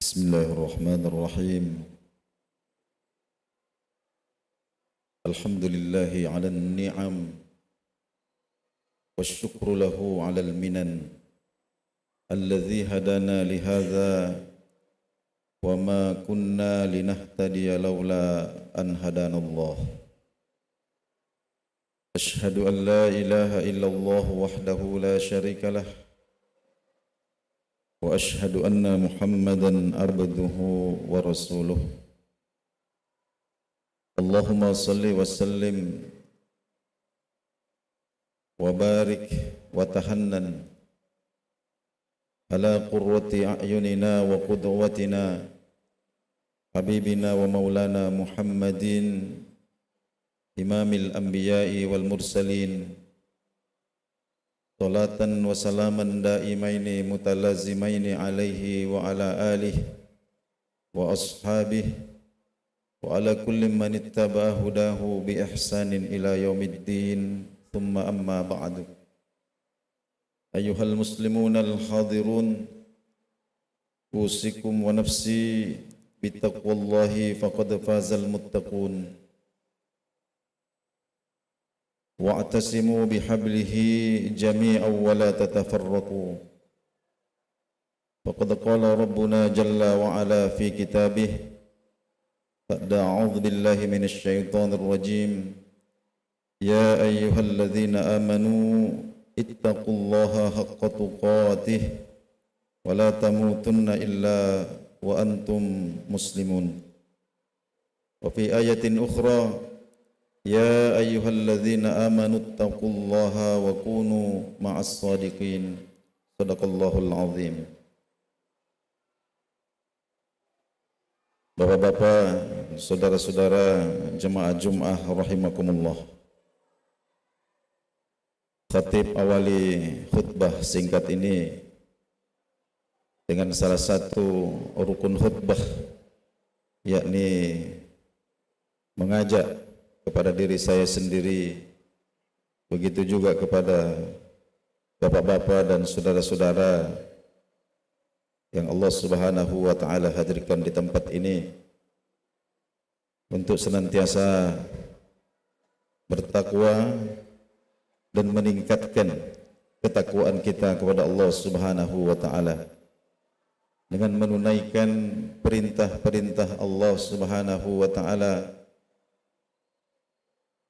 Bismillahirrahmanirrahim. Alhamdulillahi ala ni'am wasyukru lahu ala al-minan alladhi hadana lihadha wa ma kunna linahtadiya lawla an hadanallah. Ashhadu an la ilaha illallah wahdahu la syarika lah wa ashhadu anna Muhammadan abduhu wa rasuluh. Allahumma salli wa sallim wa barik wa tahannan ala qurrati a'yunina wa qudwatina habibina wa maulana Muhammadin imamil anbiya'i wal mursalin. Salatan wa salaman daimaini mutalazimaini alaihi wa ala alihi wa ashabihi wa ala kulli man ittaba'a hudahu bi ihsanin ila yaumiddin. Thumma amma ba'du. Ayyuhal muslimun al-hadirun, usikum wa nafsi bittaqwallahi faqad fazal muttaqun. Wa'tasimu bihablihi jami'an wa la tatafarraqu. Faqad qala rabbuna jalla wa ala fi kitabih ba'da a'udzu billahi minasy syaithanir rajim. Ya ayyuhalladzina amanu ittaqullaha haqqa tuqatih wa la tamutunna illa wa antum muslimun. Wa fi ayatin ukhra, ya ayyuhalladzina amanu ittaqullaha wa kunu ma'as shadiqin. Shadaqallahul azim. Bapak-bapak, saudara-saudara jemaah Jumat rahimakumullah. Khatib awali khutbah singkat ini dengan salah satu rukun khutbah, yakni mengajak kepada diri saya sendiri, begitu juga kepada bapak-bapak dan saudara-saudara yang Allah Subhanahu wa taala hadirkan di tempat ini untuk senantiasa bertakwa dan meningkatkan ketakwaan kita kepada Allah Subhanahu wa taala dengan menunaikan perintah-perintah Allah Subhanahu wa taala,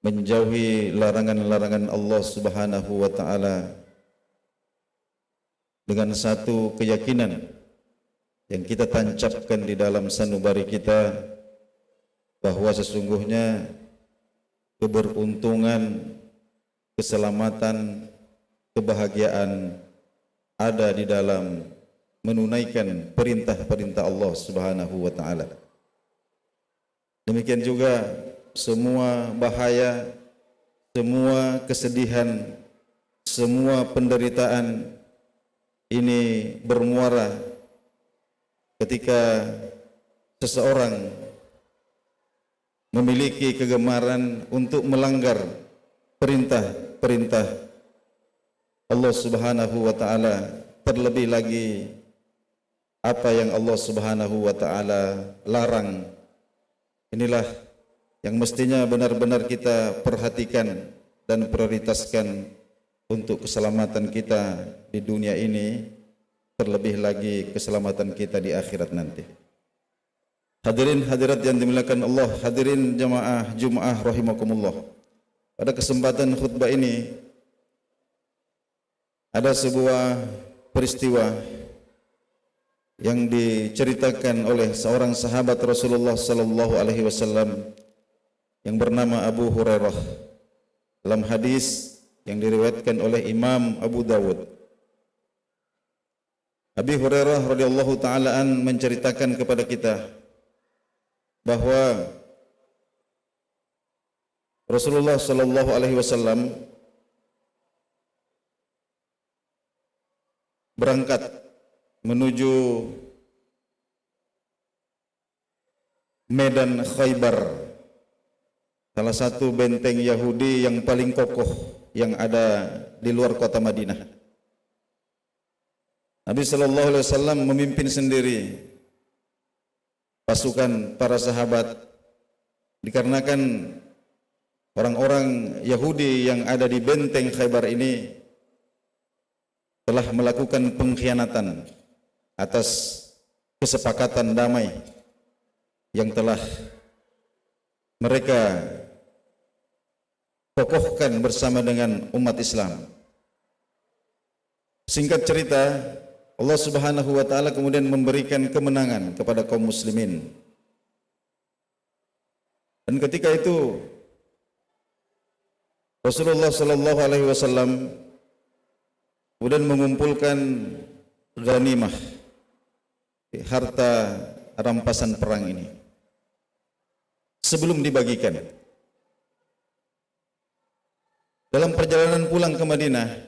menjauhi larangan-larangan Allah Subhanahu wa taala dengan satu keyakinan yang kita tancapkan di dalam sanubari kita, bahwa sesungguhnya keberuntungan, keselamatan, kebahagiaan ada di dalam menunaikan perintah-perintah Allah Subhanahu wa taala. Demikian juga semua bahaya, semua kesedihan, semua penderitaan ini bermuara ketika seseorang memiliki kegemaran untuk melanggar perintah-perintah Allah Subhanahu wa taala, terlebih lagi apa yang Allah Subhanahu wa taala larang. Inilah yang mestinya benar-benar kita perhatikan dan prioritaskan untuk keselamatan kita di dunia ini, terlebih lagi keselamatan kita di akhirat nanti. Hadirin hadirat yang dimuliakan Allah, hadirin jamaah Jumat rahimakumullah. Pada kesempatan khutbah ini ada sebuah peristiwa yang diceritakan oleh seorang sahabat Rasulullah sallallahu alaihi wasallam yang bernama Abu Hurairah dalam hadis yang diriwayatkan oleh Imam Abu Dawud. Abi Hurairah radhiyallahu taala an menceritakan kepada kita bahwa Rasulullah sallallahu alaihi wasallam berangkat menuju medan Khaybar, salah satu benteng Yahudi yang paling kokoh yang ada di luar kota Madinah. Nabi sallallahu alaihi wasallam memimpin sendiri pasukan para sahabat, dikarenakan orang-orang Yahudi yang ada di benteng Khaybar ini telah melakukan pengkhianatan atas kesepakatan damai yang telah mereka kokohkan bersama dengan umat Islam. Singkat cerita, Allah Subhanahu wa taala kemudian memberikan kemenangan kepada kaum muslimin. Dan ketika itu Rasulullah sallallahu alaihi wasallam kemudian mengumpulkan ghanimah, harta rampasan perang ini sebelum dibagikan. Dalam perjalanan pulang ke Madinah,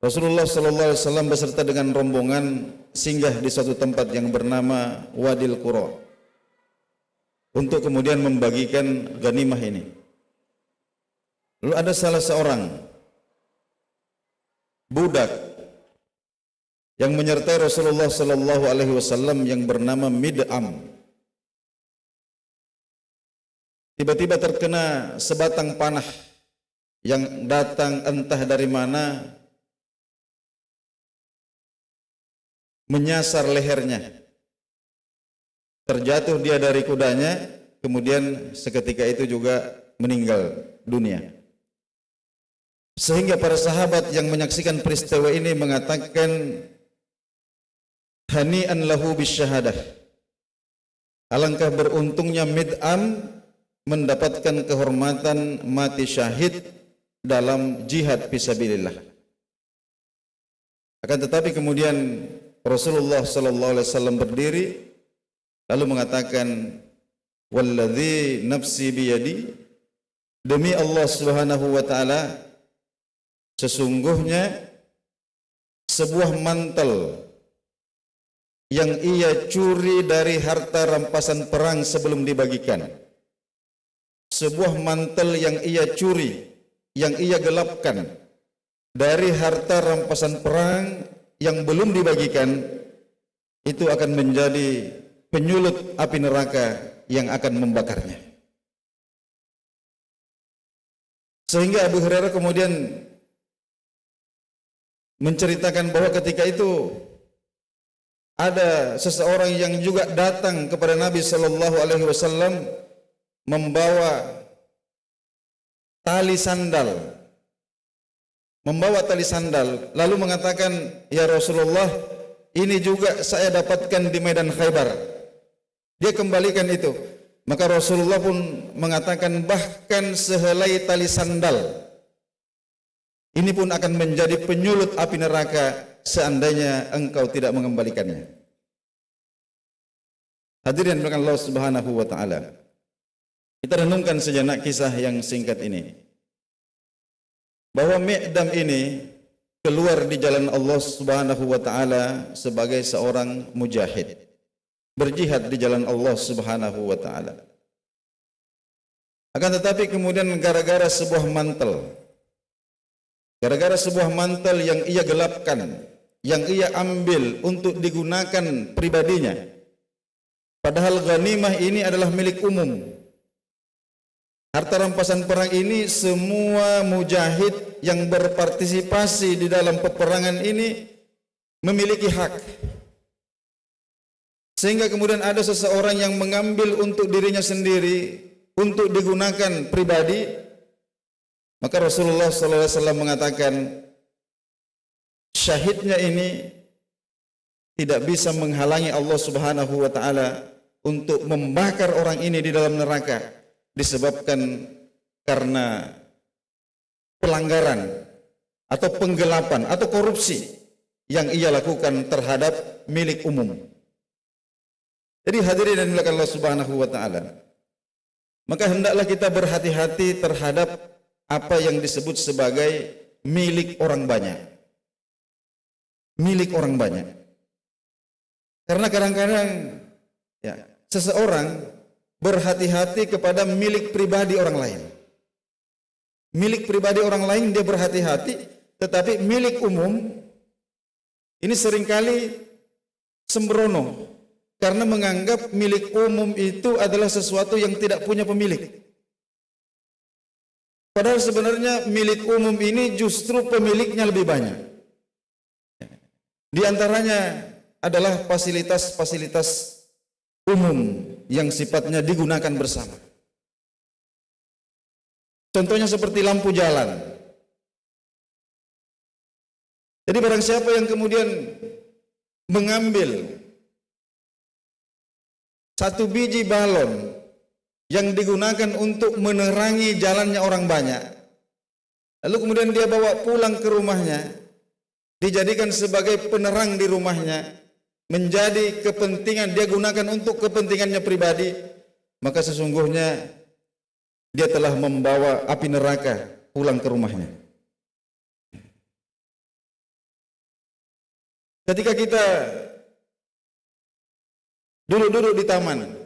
Rasulullah sallallahu alaihi wasallam beserta dengan rombongan singgah di suatu tempat yang bernama Wadil Qura untuk kemudian membagikan ghanimah ini. Lalu ada salah seorang budak yang menyertai Rasulullah sallallahu alaihi wasallam yang bernama Mid'am. Tiba-tiba terkena sebatang panah yang datang entah dari mana, menyasar lehernya. Terjatuh dia dari kudanya, kemudian seketika itu juga meninggal dunia. Sehingga para sahabat yang menyaksikan peristiwa ini mengatakan, hani'an lahu bisyahadah. Alangkah beruntungnya Mid'am mendapatkan kehormatan mati syahid dalam jihad fisabilillah. Akan tetapi kemudian Rasulullah sallallahu alaihi wasallam berdiri lalu mengatakan, walladzi nafsi biyadi, demi Allah Subhanahu wa taala, sesungguhnya sebuah mantel yang ia curi dari harta rampasan perang sebelum dibagikan, sebuah mantel yang ia curi, yang ia gelapkan dari harta rampasan perang yang belum dibagikan, itu akan menjadi penyulut api neraka yang akan membakarnya. Sehingga Abu Hurairah kemudian menceritakan bahwa ketika itu ada seseorang yang juga datang kepada Nabi sallallahu alaihi wasallam membawa tali sandal, lalu mengatakan, ya Rasulullah, ini juga saya dapatkan di medan Khaybar. Dia kembalikan itu. Maka Rasulullah pun mengatakan, bahkan sehelai tali sandal ini pun akan menjadi penyulut api neraka seandainya engkau tidak mengembalikannya. Hadirin yang Allah Subhanahu wa taala, kita renungkan sejenak kisah yang singkat ini, bahwa Mi'dam ini keluar di jalan Allah Subhanahu wa taala sebagai seorang mujahid, berjihad di jalan Allah Subhanahu wa taala. Akan tetapi kemudian gara-gara sebuah mantel yang ia gelapkan, yang ia ambil untuk digunakan pribadinya, padahal ghanimah ini adalah milik umum. Harta rampasan perang ini semua mujahid yang berpartisipasi di dalam peperangan ini memiliki hak. Sehingga kemudian ada seseorang yang mengambil untuk dirinya sendiri, untuk digunakan pribadi, maka Rasulullah SAW mengatakan, syahidnya ini tidak bisa menghalangi Allah Subhanahu wa taala untuk membakar orang ini di dalam neraka, disebabkan karena pelanggaran atau penggelapan atau korupsi yang ia lakukan terhadap milik umum. Jadi hadirin dan dimuliakan Allah Subhanahu wa taala, maka hendaklah kita berhati-hati terhadap apa yang disebut sebagai milik orang banyak. Milik orang banyak. Karena kadang-kadang ya, seseorang berhati-hati kepada milik pribadi orang lain. Milik pribadi orang lain dia berhati-hati, tetapi milik umum ini seringkali sembrono, karena menganggap milik umum itu adalah sesuatu yang tidak punya pemilik. Padahal sebenarnya milik umum ini justru pemiliknya lebih banyak. Di antaranya adalah fasilitas-fasilitas umum yang sifatnya digunakan bersama. Contohnya seperti lampu jalan. Jadi barang siapa yang kemudian mengambil satu biji balon yang digunakan untuk menerangi jalannya orang banyak, lalu kemudian dia bawa pulang ke rumahnya, dijadikan sebagai penerang di rumahnya, menjadi kepentingan, dia gunakan untuk kepentingannya pribadi, maka sesungguhnya dia telah membawa api neraka pulang ke rumahnya. Ketika kita duduk-duduk di taman,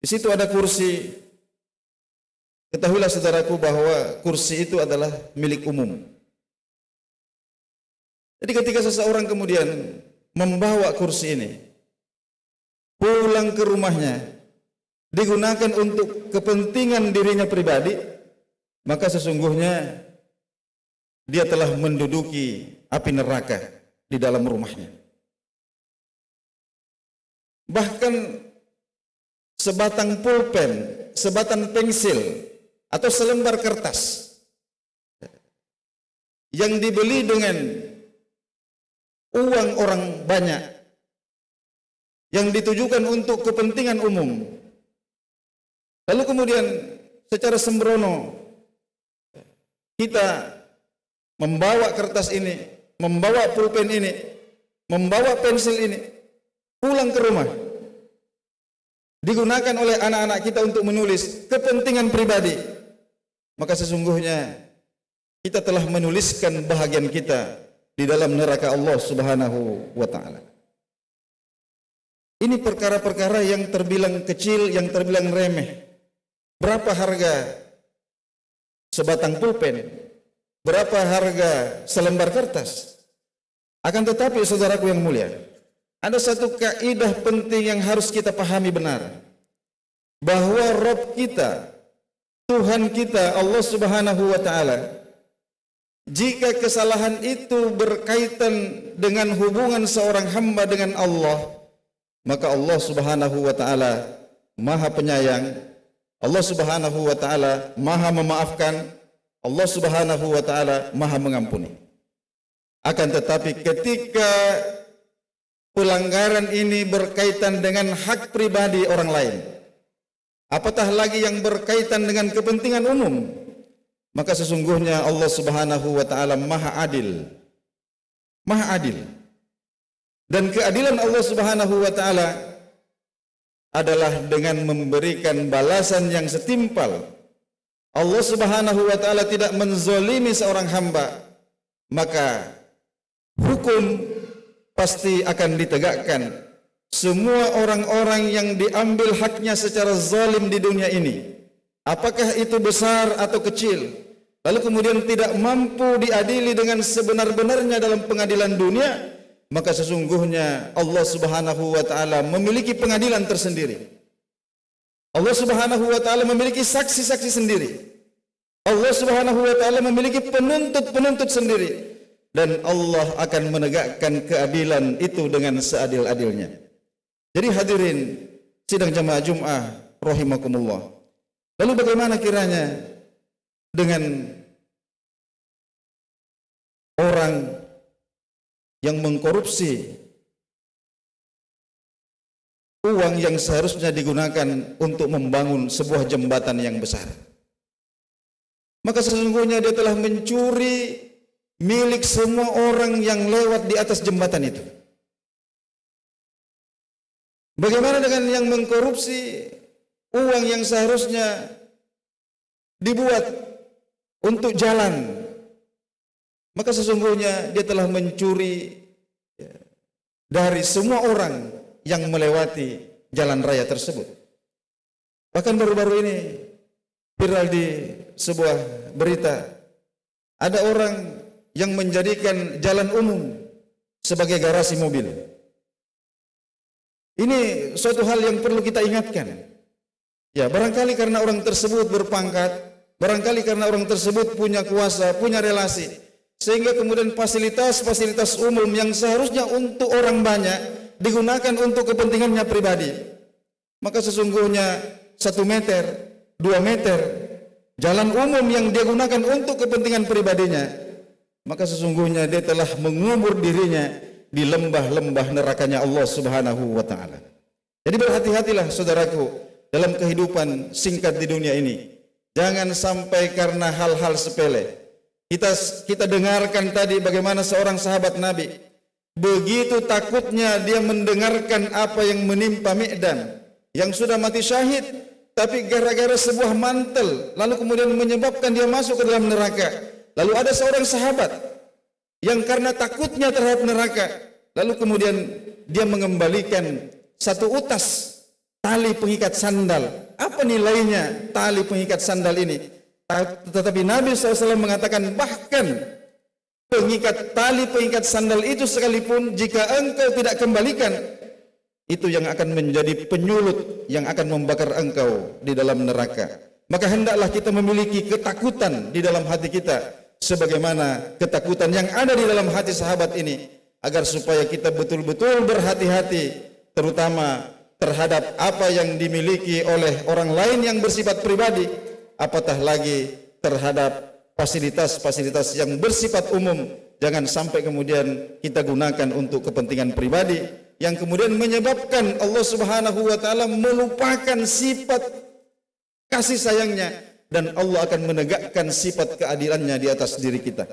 di situ ada kursi. Ketahuilah saudaraku bahwa kursi itu adalah milik umum. Jadi ketika seseorang kemudian membawa kursi ini pulang ke rumahnya, digunakan untuk kepentingan dirinya pribadi, maka sesungguhnya dia telah menduduki api neraka di dalam rumahnya. Bahkan sebatang pulpen, sebatang pensil, atau selembar kertas yang dibeli dengan uang orang banyak, yang ditujukan untuk kepentingan umum, lalu kemudian secara sembrono kita membawa kertas ini, membawa pulpen ini, membawa pensil ini pulang ke rumah, digunakan oleh anak-anak kita untuk menulis kepentingan pribadi, maka sesungguhnya kita telah menuliskan bahagian kita di dalam neraka Allah Subhanahu wa ta'ala. Ini perkara-perkara yang terbilang kecil, yang terbilang remeh. Berapa harga sebatang pulpen? Berapa harga selembar kertas? Akan tetapi saudaraku yang mulia, ada satu kaidah penting yang harus kita pahami benar, bahwa Rabb kita, Tuhan kita, Allah Subhanahu wa ta'ala, jika kesalahan itu berkaitan dengan hubungan seorang hamba dengan Allah, maka Allah Subhanahu wa ta'ala Maha Penyayang, Allah Subhanahu wa ta'ala Maha Memaafkan, Allah Subhanahu wa ta'ala Maha Mengampuni. Akan tetapi ketika pelanggaran ini berkaitan dengan hak pribadi orang lain, apatah lagi yang berkaitan dengan kepentingan umum, maka sesungguhnya Allah Subhanahu wa ta'ala Maha Adil. Maha Adil. Dan keadilan Allah Subhanahu wa ta'ala adalah dengan memberikan balasan yang setimpal. Allah Subhanahu wa ta'ala tidak menzolimi seorang hamba, maka hukum pasti akan ditegakkan. Semua orang-orang yang diambil haknya secara zalim di dunia ini, apakah itu besar atau kecil, lalu kemudian tidak mampu diadili dengan sebenar-benarnya dalam pengadilan dunia, maka sesungguhnya Allah Subhanahu wa ta'ala memiliki pengadilan tersendiri. Allah Subhanahu wa ta'ala memiliki saksi-saksi sendiri. Allah Subhanahu wa ta'ala memiliki penuntut-penuntut sendiri. Dan Allah akan menegakkan keadilan itu dengan seadil-adilnya. Jadi hadirin sidang jamaah Jum'ah rahimakumullah. Lalu bagaimana kiranya dengan orang yang mengkorupsi uang yang seharusnya digunakan untuk membangun sebuah jembatan yang besar? Maka sesungguhnya dia telah mencuri milik semua orang yang lewat di atas jembatan itu. Bagaimana dengan yang mengkorupsi uang yang seharusnya dibuat untuk jalan? Maka sesungguhnya dia telah mencuri dari semua orang yang melewati jalan raya tersebut. Bahkan baru-baru ini viral di sebuah berita, ada orang yang menjadikan jalan umum sebagai garasi mobil. Ini suatu hal yang perlu kita ingatkan. Ya, barangkali karena orang tersebut berpangkat, barangkali karena orang tersebut punya kuasa, punya relasi, sehingga kemudian fasilitas-fasilitas umum yang seharusnya untuk orang banyak digunakan untuk kepentingannya pribadi. Maka sesungguhnya 1 meter, 2 meter jalan umum yang dia gunakan untuk kepentingan pribadinya, maka sesungguhnya dia telah mengubur dirinya di lembah-lembah nerakanya Allah Subhanahu wa taala. Jadi berhati-hatilah saudaraku dalam kehidupan singkat di dunia ini. Jangan sampai karena hal-hal sepele. Kita dengarkan tadi bagaimana seorang sahabat Nabi begitu takutnya dia mendengarkan apa yang menimpa Mi'dam yang sudah mati syahid, tapi gara-gara sebuah mantel lalu kemudian menyebabkan dia masuk ke dalam neraka. Lalu ada seorang sahabat yang karena takutnya terhadap neraka, lalu kemudian dia mengembalikan 1 utas tali pengikat sandal. Apa nilainya tali pengikat sandal ini? Tetapi Nabi SAW mengatakan, bahkan tali pengikat sandal itu sekalipun jika engkau tidak kembalikan, itu yang akan menjadi penyulut yang akan membakar engkau di dalam neraka. Maka hendaklah kita memiliki ketakutan di dalam hati kita sebagaimana ketakutan yang ada di dalam hati sahabat ini, agar supaya kita betul-betul berhati-hati terutama terhadap apa yang dimiliki oleh orang lain yang bersifat pribadi, apatah lagi terhadap fasilitas-fasilitas yang bersifat umum. Jangan sampai kemudian kita gunakan untuk kepentingan pribadi yang kemudian menyebabkan Allah Subhanahu wa taala melupakan sifat kasih sayangnya, dan Allah akan menegakkan sifat keadilannya di atas diri kita.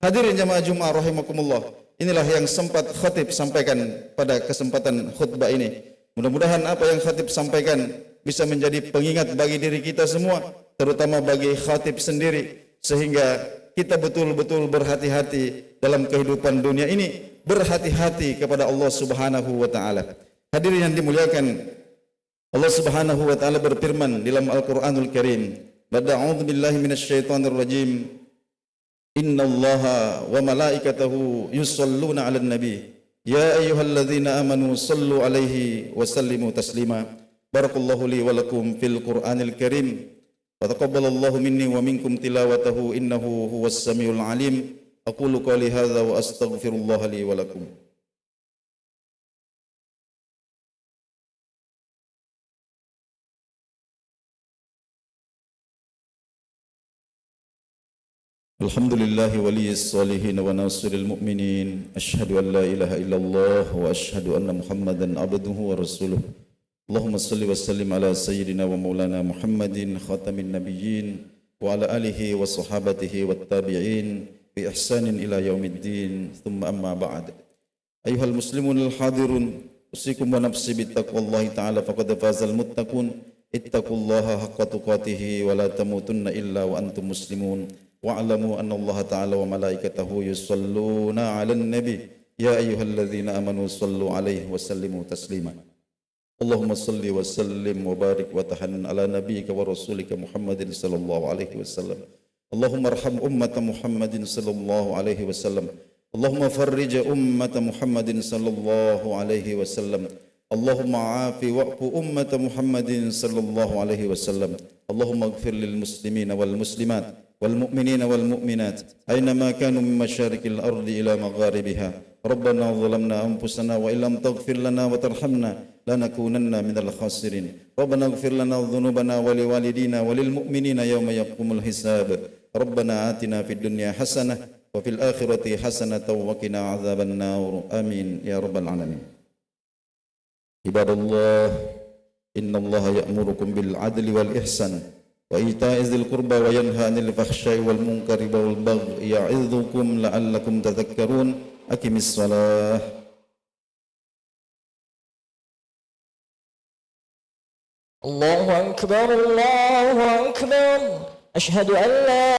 Hadirin jamaah Jumat rahimakumullah, inilah yang sempat khatib sampaikan pada kesempatan khutbah ini. Mudah-mudahan apa yang khatib sampaikan bisa menjadi pengingat bagi diri kita semua, terutama bagi khatib sendiri, sehingga kita betul-betul berhati-hati dalam kehidupan dunia ini, berhati-hati kepada Allah Subhanahu wa taala. Hadirin yang dimuliakan, Allah Subhanahu wa taala berfirman dalam Al-Qur'anul Karim, "A'udzu billahi minasyaitonir rajim. Innallaha wa malaikatahu yusholluna 'alan nabi. Ya ayyuhalladzina amanu shallu 'alaihi wa sallimu taslima." Barakallahu li wa lakum fil Qur'anil Karim. Wa taqabbalallahu minni wa minkum tilawatahu innahu huwas samiul 'alim. Aqulu qouli hadza wa astaghfirullah li wa lakum. Alhamdulillahi waliyis salihin wa nasiril mu'minin. Asyhadu an la ilaha illallah wa asyhadu anna Muhammadan abduhu wa rasuluh. Allahumma salli wa sallim ala sayyidina wa maulana Muhammadin khatamin nabiyyin wa ala alihi wa sahabatihi wat tabi'in bi ihsanin ila yaumiddin. Thumma amma ba'd. Ayuhal muslimun al hadirun, usikum wa nafsi bittaqwallahi ta'ala faqad fazal muttaqun. Ittaqullaha haqqa tuqatih wa la tamutunna illa wa antum muslimun. Wa'lamu anna Allah ta'ala wa malaikatahu yusalluna 'alan nabi. Ya ayyuhalladzina amanu sallu 'alaihi wa sallimu taslima. Allahumma salli wa sallim wa barik wa tahannan ala nabiyyika wa rasulika Muhammadin sallallahu alaihi wasallam. Allahumma arham ummata Muhammadin sallallahu alaihi wasallam. Allahumma farrij ummata Muhammadin sallallahu alaihi wasallam. Allahumma afi wa'fu ummata Muhammadin sallallahu alaihi wasallam. Allahumma ighfir lil muslimina wal muslimat wal mu'minina wal mu'minat aynama kanu min masyariqil ardi ila magharibiha. Rabbana zalamna anfusana wa illam taghfir lana wa tarhamna lanakunanna minal khasirin. Rabbana ighfir lana dhunubana wa liwalidina wa lil mu'minina yawma yaqumul hisab. Rabbana atina fid dunya hasanah wa fil akhirati hasanah wa qina adzaban nar. Amin ya rabbal alamin. Ibadallah, innallaha ya'murukum bil adli wal ihsan wa ita'iz dzil qurba wa yanha 'anil fahsya'i wal munkari wal baghi ya'idzukum la'allakum tadhakkarun. Aqimis shalah. Allahu akbar, Allahu akbar. Asyhadu an la